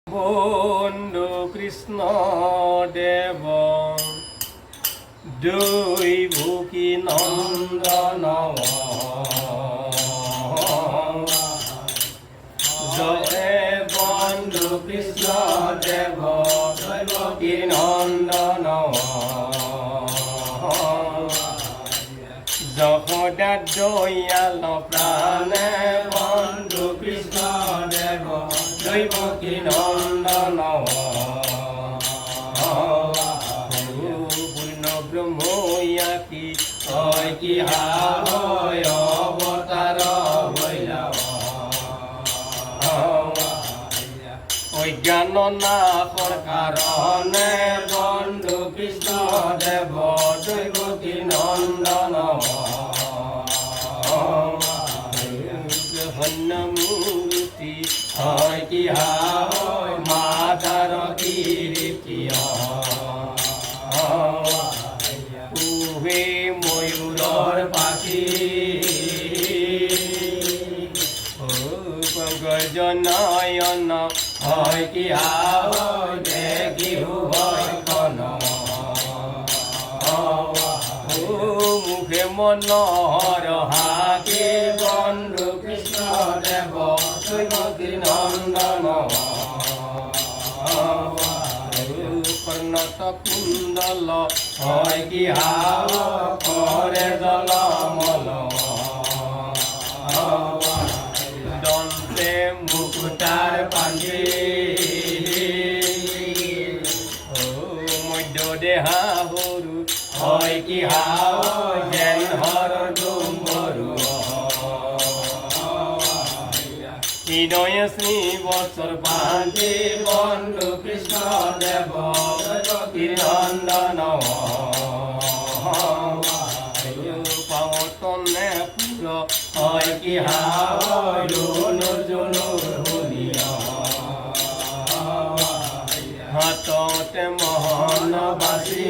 বন্ধু কৃষ্ণ দেৱ দৈৱকী নন্দন জয় বন্ধু কৃষ্ণ দেৱ দৈৱকী নন্দন যশোদা দয়াল প্ৰাণে বন্ধু কৃষ্ণ দেৱ দৈৱকী নন্দন পূৰ্ণ ব্ৰহ্ময়াকী হয় কি হয় অৱতাৰ হৈলা অজ্ঞান নাশৰ কাৰণে বন্ধু কৃষ্ণ দেৱ দৈৱকী নন্দন মূৰ্তি হয় কি হয় মাতাৰ কীৰ্তি পুহে ময়ূৰৰ পাখি পংকজনয়ন হয় কি হয় দেখি ভয়খন মুখে মনোহৰ হাকে বন্ধু কৃষ্ণ দেৱ দৈৱকী নন্দন কৰ্ণত কুণ্ডল হয় কি কৰে জলমল দন্তে মুকুতাৰ পাঞ্জে মধ্য দেহা সৰু হয় কি যেন হৰ ডুম্বৰু হৃদয় শ্ৰী বৎসৰ পাঞ্জে বন্ধু কৃষ্ণ দেৱ দৈৱকী নন্দন পাৱতনে পুৰ হয় কি জুনুৰ জুনুৰ শুনিয়া হাততে মোহন বাছি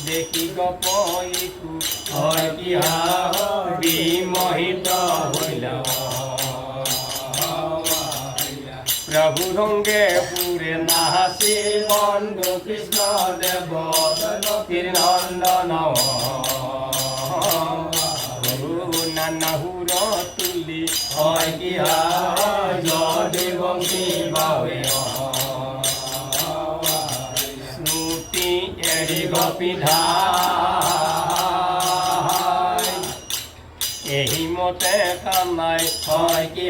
দেখি গপইকো হয় কি বিমোহিত হইলা প্ৰভু ৰংগে পুৰে নাচি বন্ধু কৃষ্ণ দেৱ দৈৱকী নন্দন নানা সুৰ তুলি হয় কি যদেৱংশী বাৱে স্মৃতি এৰি গপিধা এই মতে কামাই হয় কি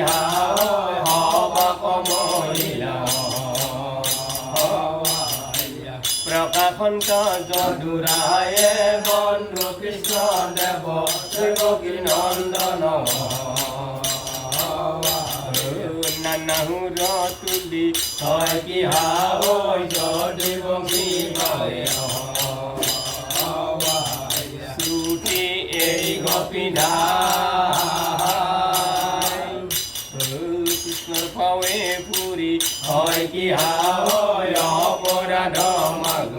হবাক মহিলা প্ৰকাশন্ত যদুৰায়ে বন্ধু কৃষ্ণ দেৱ দৈৱকী নন্দন নানা সুৰ তুলি হয় কি যদেৱংশী বাৱে শ্ৰুতি এৰি গপিধা কৃষ্ণৰ পাৱে পুৰি হয় কি অপৰাধ মাগ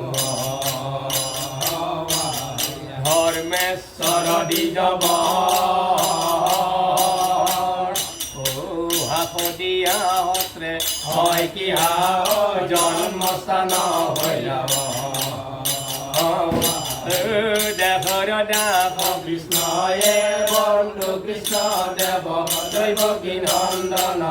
ধৰ্মেশ্বৰ দ্বিজব হাসদিয়া হত্ৰে হয় কি জন্মস্থান হৈলা দেশৰ দাস কৃষ্ণয়ে বন্ধু কৃষ্ণ দেৱ দৈৱকী নন্দন